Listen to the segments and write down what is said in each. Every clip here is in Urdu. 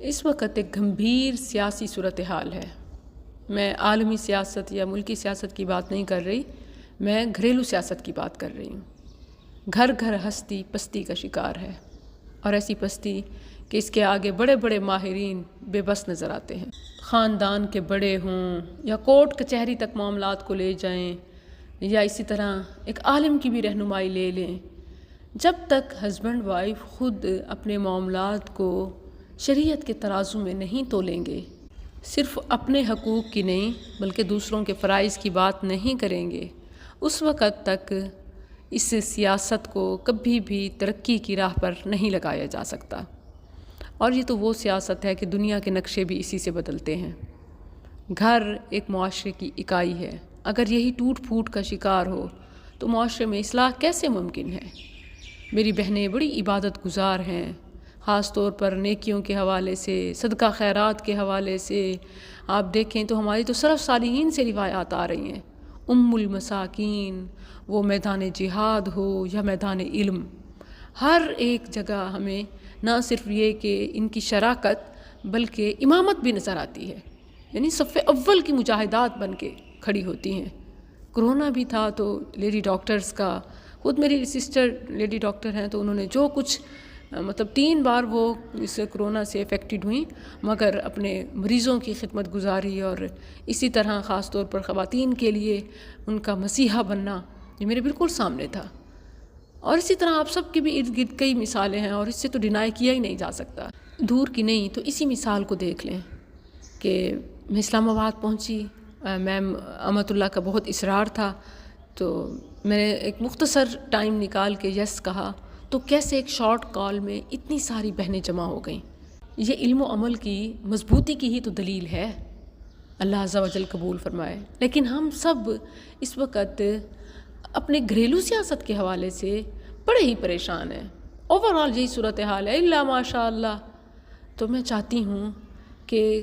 اس وقت ایک گھمبیر سیاسی صورتحال ہے۔ میں عالمی سیاست یا ملکی سیاست کی بات نہیں کر رہی، میں گھریلو سیاست کی بات کر رہی ہوں۔ گھر گھر ہستی پستی کا شکار ہے، اور ایسی پستی کہ اس کے آگے بڑے بڑے ماہرین بے بس نظر آتے ہیں۔ خاندان کے بڑے ہوں یا کورٹ کچہری تک معاملات کو لے جائیں، یا اسی طرح ایک عالم کی بھی رہنمائی لے لیں، جب تک ہسبینڈ وائف خود اپنے معاملات کو شریعت کے ترازو میں نہیں تولیں گے، صرف اپنے حقوق کی نہیں بلکہ دوسروں کے فرائض کی بات نہیں کریں گے، اس وقت تک اس سیاست کو کبھی بھی ترقی کی راہ پر نہیں لگایا جا سکتا۔ اور یہ تو وہ سیاست ہے کہ دنیا کے نقشے بھی اسی سے بدلتے ہیں۔ گھر ایک معاشرے کی اکائی ہے، اگر یہی ٹوٹ پھوٹ کا شکار ہو تو معاشرے میں اصلاح کیسے ممکن ہے؟ میری بہنیں بڑی عبادت گزار ہیں، خاص طور پر نیکیوں کے حوالے سے، صدقہ خیرات کے حوالے سے۔ آپ دیکھیں تو ہماری تو سلف صالحین سے روایات آ رہی ہیں، ام المساکین، وہ میدان جہاد ہو یا میدان علم، ہر ایک جگہ ہمیں نہ صرف یہ کہ ان کی شراکت بلکہ امامت بھی نظر آتی ہے، یعنی صف اول کی مجاہدات بن کے کھڑی ہوتی ہیں۔ کرونا بھی تھا تو لیڈی ڈاکٹرز کا، خود میری سسٹر لیڈی ڈاکٹر ہیں، تو انہوں نے جو کچھ 3 بار وہ اس کرونا سے افیکٹڈ ہوئیں، مگر اپنے مریضوں کی خدمت گزاری اور اسی طرح خاص طور پر خواتین کے لیے ان کا مسیحا بننا یہ میرے بالکل سامنے تھا۔ اور اسی طرح آپ سب کے بھی ارد گرد کئی مثالیں ہیں، اور اس سے تو ڈینائی کیا ہی نہیں جا سکتا، دور کی نہیں تو اسی مثال کو دیکھ لیں کہ میں اسلام آباد پہنچی، میم امت اللہ کا بہت اصرار تھا، تو میں نے ایک مختصر ٹائم نکال کے یس کہا، تو کیسے ایک شارٹ کال میں اتنی ساری بہنیں جمع ہو گئیں۔ یہ علم و عمل کی مضبوطی کی ہی تو دلیل ہے، اللہ عز و جل قبول فرمائے۔ لیکن ہم سب اس وقت اپنے گھریلو سیاست کے حوالے سے بڑے ہی پریشان ہیں، اوورآل یہی صورتحال ہے الا ماشاء اللہ۔ تو میں چاہتی ہوں کہ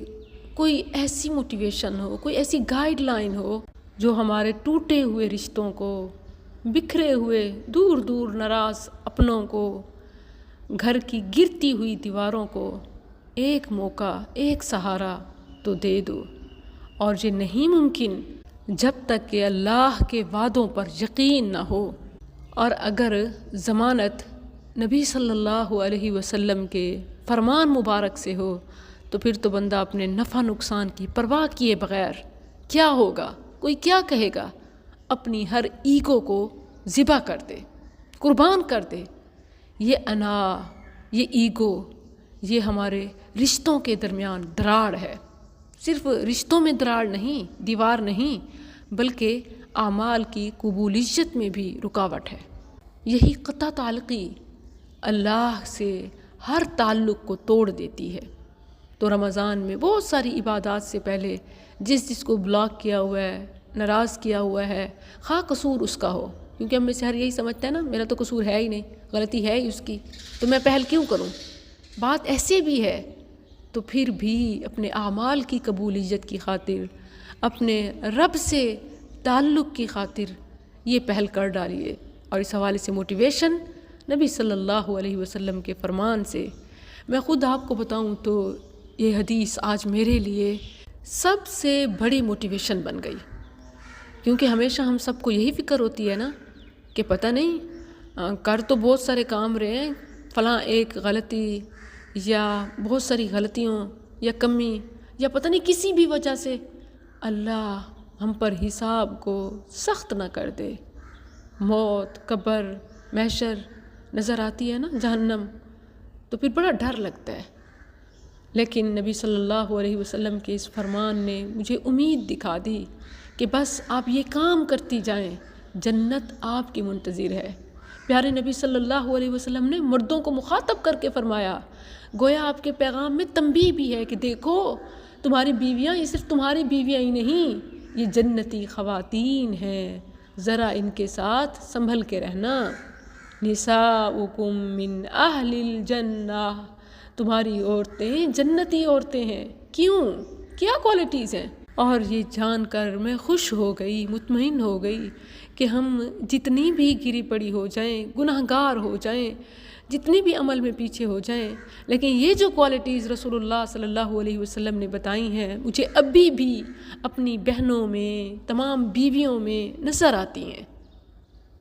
کوئی ایسی موٹیویشن ہو، کوئی ایسی گائیڈ لائن ہو جو ہمارے ٹوٹے ہوئے رشتوں کو، بکھرے ہوئے دور دور ناراض اپنوں کو، گھر کی گرتی ہوئی دیواروں کو ایک موقع، ایک سہارا تو دے دو۔ اور یہ نہیں ممکن جب تک کہ اللہ کے وعدوں پر یقین نہ ہو، اور اگر ضمانت نبی صلی اللہ علیہ وسلم کے فرمان مبارک سے ہو تو پھر تو بندہ اپنے نفع نقصان کی پرواہ کیے بغیر، کیا ہوگا، کوئی کیا کہے گا، اپنی ہر ایگو کو ذبح کر دے، قربان کر دے۔ یہ انا، یہ ایگو، یہ ہمارے رشتوں کے درمیان دراڑ ہے، صرف رشتوں میں دراڑ نہیں، دیوار نہیں، بلکہ اعمال کی قبولیت میں بھی رکاوٹ ہے۔ یہی قطع تعلقی اللہ سے ہر تعلق کو توڑ دیتی ہے۔ تو رمضان میں بہت ساری عبادات سے پہلے جس کو بلاک کیا ہوا ہے، ناراض کیا ہوا ہے، خواہ قصور اس کا ہو، کیونکہ ہم میں سے ہر یہی سمجھتا ہے نا میرا تو قصور ہے ہی نہیں، غلطی ہے ہی اس کی، تو میں پہل کیوں کروں؟ بات ایسے بھی ہے تو پھر بھی اپنے اعمال کی قبولیت کی خاطر، اپنے رب سے تعلق کی خاطر یہ پہل کر ڈالیے۔ اور اس حوالے سے موٹیویشن نبی صلی اللہ علیہ وسلم کے فرمان سے، میں خود آپ کو بتاؤں تو یہ حدیث آج میرے لیے سب سے بڑی موٹیویشن بن گئی، کیونکہ ہمیشہ ہم سب کو یہی فکر ہوتی ہے نا کہ پتہ نہیں کر تو بہت سارے کام رہے ہیں، فلاں ایک غلطی یا بہت ساری غلطیوں یا کمی یا پتہ نہیں کسی بھی وجہ سے اللہ ہم پر حساب کو سخت نہ کر دے، موت، قبر، محشر نظر آتی ہے نا، جہنم، تو پھر بڑا ڈر لگتا ہے۔ لیکن نبی صلی اللہ علیہ وسلم کے اس فرمان نے مجھے امید دکھا دی کہ بس آپ یہ کام کرتی جائیں، جنت آپ کی منتظر ہے۔ پیارے نبی صلی اللہ علیہ وسلم نے مردوں کو مخاطب کر کے فرمایا، گویا آپ کے پیغام میں تنبیہ بھی ہے کہ دیکھو تمہاری بیویاں یہ صرف تمہاری بیویاں ہی نہیں، یہ جنتی خواتین ہیں، ذرا ان کے ساتھ سنبھل کے رہنا۔ نساؤکم من اہل الجنہ، تمہاری عورتیں جنتی عورتیں ہیں۔ کیوں؟ کیا کوالٹیز ہیں؟ اور یہ جان کر میں خوش ہو گئی، مطمئن ہو گئی کہ ہم جتنی بھی گری پڑی ہو جائیں، گناہگار ہو جائیں، جتنی بھی عمل میں پیچھے ہو جائیں، لیکن یہ جو کوالٹیز رسول اللہ صلی اللہ علیہ وسلم نے بتائی ہیں مجھے ابھی بھی اپنی بہنوں میں، تمام بیویوں میں نظر آتی ہیں۔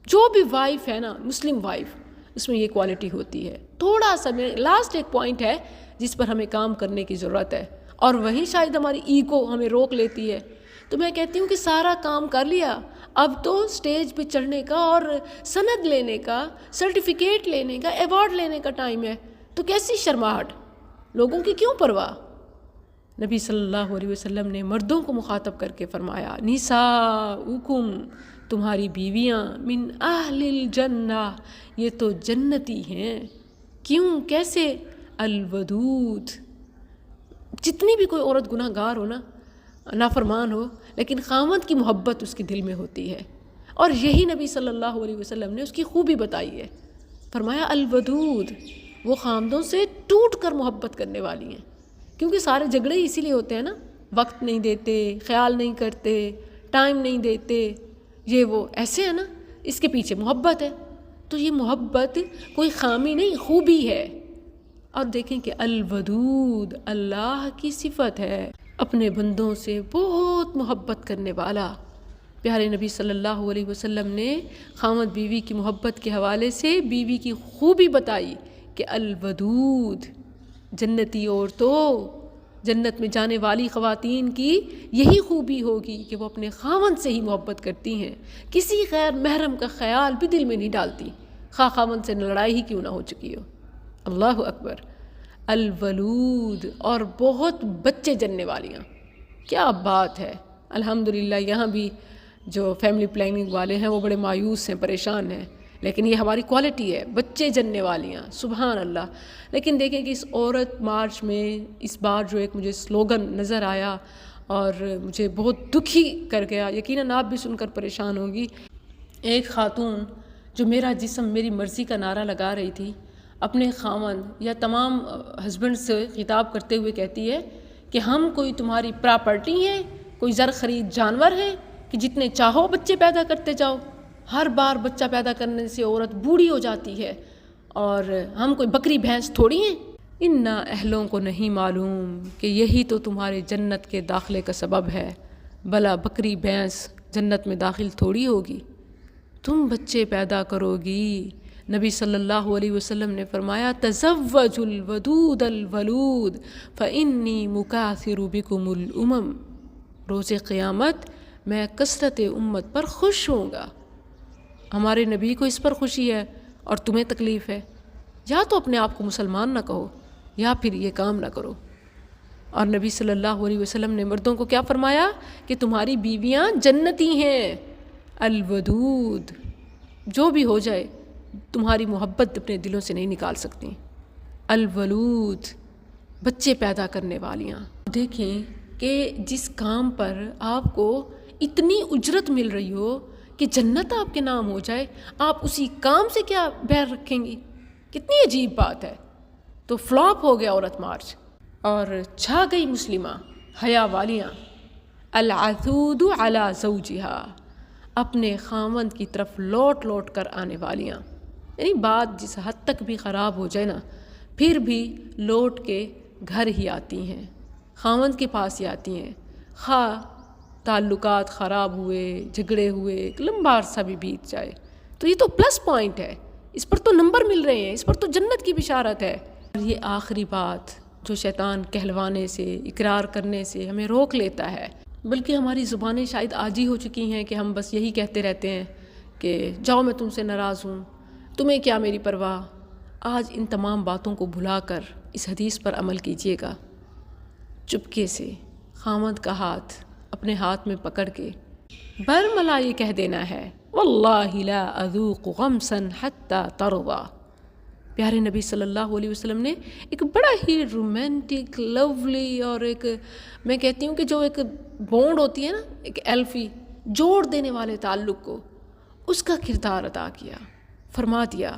جو بھی وائف ہے نا، مسلم وائف، اس میں یہ کوالٹی ہوتی ہے۔ تھوڑا سا لاسٹ ایک پوائنٹ ہے جس پر ہمیں کام کرنے کی ضرورت ہے، اور وہی شاید ہماری ایگو ہمیں روک لیتی ہے۔ تو میں کہتی ہوں کہ سارا کام کر لیا، اب تو سٹیج پہ چڑھنے کا اور سند لینے کا، سرٹیفکیٹ لینے کا، ایوارڈ لینے کا ٹائم ہے۔ تو کیسی شرماہٹ، لوگوں کی کیوں پرواہ؟ نبی صلی اللہ علیہ وسلم نے مردوں کو مخاطب کر کے فرمایا، نساؤکم، تمہاری بیویاں، من اہل الجنہ، یہ تو جنتی ہیں۔ کیوں، کیسے؟ الودود، جتنی بھی کوئی عورت گناہ گار ہو نا، نافرمان ہو، لیکن خاوند کی محبت اس کے دل میں ہوتی ہے، اور یہی نبی صلی اللہ علیہ وسلم نے اس کی خوبی بتائی ہے۔ فرمایا الودود، وہ خامدوں سے ٹوٹ کر محبت کرنے والی ہیں، کیونکہ سارے جھگڑے ہی اسی لیے ہوتے ہیں نا، وقت نہیں دیتے، خیال نہیں کرتے، ٹائم نہیں دیتے، یہ وہ ایسے ہے نا، اس کے پیچھے محبت ہے۔ تو یہ محبت کوئی خامی نہیں، خوبی ہے۔ اور دیکھیں کہ الودود اللہ کی صفت ہے، اپنے بندوں سے بہت محبت کرنے والا۔ پیارے نبی صلی اللہ علیہ وسلم نے خاوند بیوی کی محبت کے حوالے سے بیوی کی خوبی بتائی کہ الودود، جنتی عورتوں، جنت میں جانے والی خواتین کی یہی خوبی ہوگی کہ وہ اپنے خاوند سے ہی محبت کرتی ہیں، کسی غیر محرم کا خیال بھی دل میں نہیں ڈالتی، خواہ خاوند سے لڑائی ہی کیوں نہ ہو چکی ہو۔ اللہ اکبر۔ الولود، اور بہت بچے جننے والیاں، کیا بات ہے۔ الحمدللہ یہاں بھی جو فیملی پلاننگ والے ہیں وہ بڑے مایوس ہیں، پریشان ہیں، لیکن یہ ہماری کوالٹی ہے، بچے جننے والیاں، سبحان اللہ۔ لیکن دیکھیں کہ اس عورت مارچ میں اس بار جو ایک مجھے سلوگن نظر آیا اور مجھے بہت دکھی کر گیا، یقیناً آپ بھی سن کر پریشان ہوں گی۔ ایک خاتون جو میرا جسم میری مرضی کا نعرہ لگا رہی تھی، اپنے خاوند یا تمام ہسبینڈ سے خطاب کرتے ہوئے کہتی ہے کہ ہم کوئی تمہاری پراپرٹی ہیں، کوئی زر خرید جانور ہیں کہ جتنے چاہو بچے پیدا کرتے جاؤ؟ ہر بار بچہ پیدا کرنے سے عورت بوڑھی ہو جاتی ہے، اور ہم کوئی بکری بھینس تھوڑی ہیں۔ ان اہلوں کو نہیں معلوم کہ یہی تو تمہارے جنت کے داخلے کا سبب ہے، بھلا بکری بھینس جنت میں داخل تھوڑی ہوگی، تم بچے پیدا کرو گی۔ نبی صلی اللہ علیہ وسلم نے فرمایا تزوج الودود الولود فانی مکاثر بکم الامم، روز قیامت میں کثرت امت پر خوش ہوں گا۔ ہمارے نبی کو اس پر خوشی ہے اور تمہیں تکلیف ہے، یا تو اپنے آپ کو مسلمان نہ کہو یا پھر یہ کام نہ کرو۔ اور نبی صلی اللہ علیہ وسلم نے مردوں کو کیا فرمایا کہ تمہاری بیویاں جنتی ہیں، الودود، جو بھی ہو جائے تمہاری محبت اپنے دلوں سے نہیں نکال سکتی۔ الولود، بچے پیدا کرنے والیاں۔ دیکھیں کہ جس کام پر آپ کو اتنی اجرت مل رہی ہو کہ جنت آپ کے نام ہو جائے، آپ اسی کام سے کیا بیر رکھیں گی؟ کتنی عجیب بات ہے۔ تو فلاپ ہو گیا عورت مارچ، اور چھا گئی مسلمہ حیا والیاں۔ العذود علی زوجہا، اپنے خاوند کی طرف لوٹ لوٹ کر آنے والیاں، یعنی بات جس حد تک بھی خراب ہو جائے نا، پھر بھی لوٹ کے گھر ہی آتی ہیں، خاوند کے پاس ہی آتی ہیں، خواہ تعلقات خراب ہوئے، جھگڑے ہوئے، ایک لمبا عرصہ بھی بیت جائے۔ تو یہ تو پلس پوائنٹ ہے، اس پر تو نمبر مل رہے ہیں، اس پر تو جنت کی بشارت ہے۔ اور یہ آخری بات جو شیطان کہلوانے سے، اقرار کرنے سے ہمیں روک لیتا ہے، بلکہ ہماری زبانیں شاید عاجز ہو چکی ہیں کہ ہم بس یہی کہتے رہتے ہیں کہ جاؤ میں تم سے ناراض ہوں، تمہیں کیا میری پرواہ۔ آج ان تمام باتوں کو بھلا کر اس حدیث پر عمل کیجیے گا، چپکے سے خاوند کا ہاتھ اپنے ہاتھ میں پکڑ کے برملا یہ کہہ دینا ہے، واللہ لا اذوق غمسا حتی ترضی۔ پیارے نبی صلی اللہ علیہ وسلم نے ایک بڑا ہی رومانٹک، لولی، اور ایک میں کہتی ہوں کہ جو ایک بونڈ ہوتی ہے نا، ایک ایلفی جوڑ دینے والے تعلق کو، اس کا کردار ادا کیا۔ فرما دیا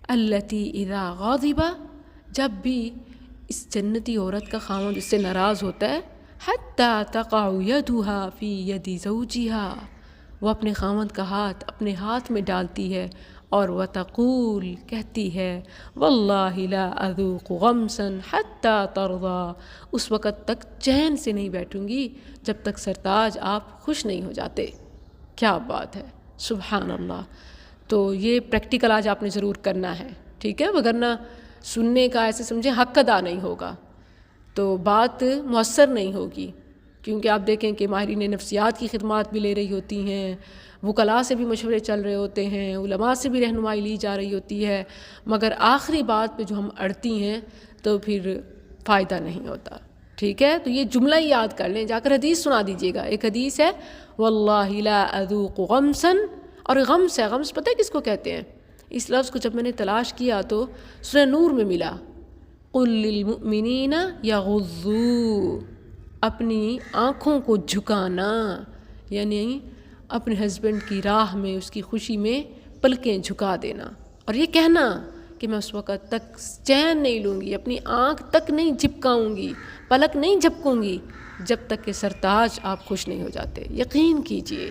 التی اذا غاضب، جب بھی اس جنتی عورت کا خاوند اس سے ناراض ہوتا ہے، حتی تقع یدہا فی ید زوجہا، وہ اپنے خاوند کا ہاتھ اپنے ہاتھ میں ڈالتی ہے اور وتقول کہتی ہے واللہ لا اذوق غمسا حتی ترضا، اس وقت تک چین سے نہیں بیٹھوں گی جب تک سرتاج آپ خوش نہیں ہو جاتے۔ کیا بات ہے، سبحان اللہ۔ تو یہ پریکٹیکل آج آپ نے ضرور کرنا ہے، ٹھیک ہے، وگرنہ سننے کا ایسے سمجھیں حق ادا نہیں ہوگا تو بات مؤثر نہیں ہوگی، کیونکہ آپ دیکھیں کہ ماہرین نفسیات کی خدمات بھی لے رہی ہوتی ہیں، وکلاء سے بھی مشورے چل رہے ہوتے ہیں، علماء سے بھی رہنمائی لی جا رہی ہوتی ہے، مگر آخری بات پہ جو ہم اڑتی ہیں تو پھر فائدہ نہیں ہوتا، ٹھیک ہے۔ تو یہ جملہ ہی یاد کر لیں، جا کر حدیث سنا دیجیے گا۔ ایک حدیث ہے واللہ لا اذوق غمسا، اور غمس ہے، غمس پتہ ہے کس کو کہتے ہیں؟ اس لفظ کو جب میں نے تلاش کیا تو سورہ نور میں ملا، قل للمؤمنین یغضوا، اپنی آنکھوں کو جھکانا، یعنی اپنے ہسبینڈ کی راہ میں، اس کی خوشی میں پلکیں جھکا دینا، اور یہ کہنا کہ میں اس وقت تک چین نہیں لوں گی، اپنی آنکھ تک نہیں جھپکاؤں گی، پلک نہیں جھپکوں گی جب تک کہ سرتاج آپ خوش نہیں ہو جاتے۔ یقین کیجئے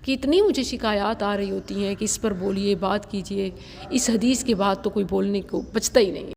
کہ اتنی مجھے شکایات آ رہی ہوتی ہیں کہ اس پر بولیے، بات کیجئے، اس حدیث کے بعد تو کوئی بولنے کو بچتا ہی نہیں۔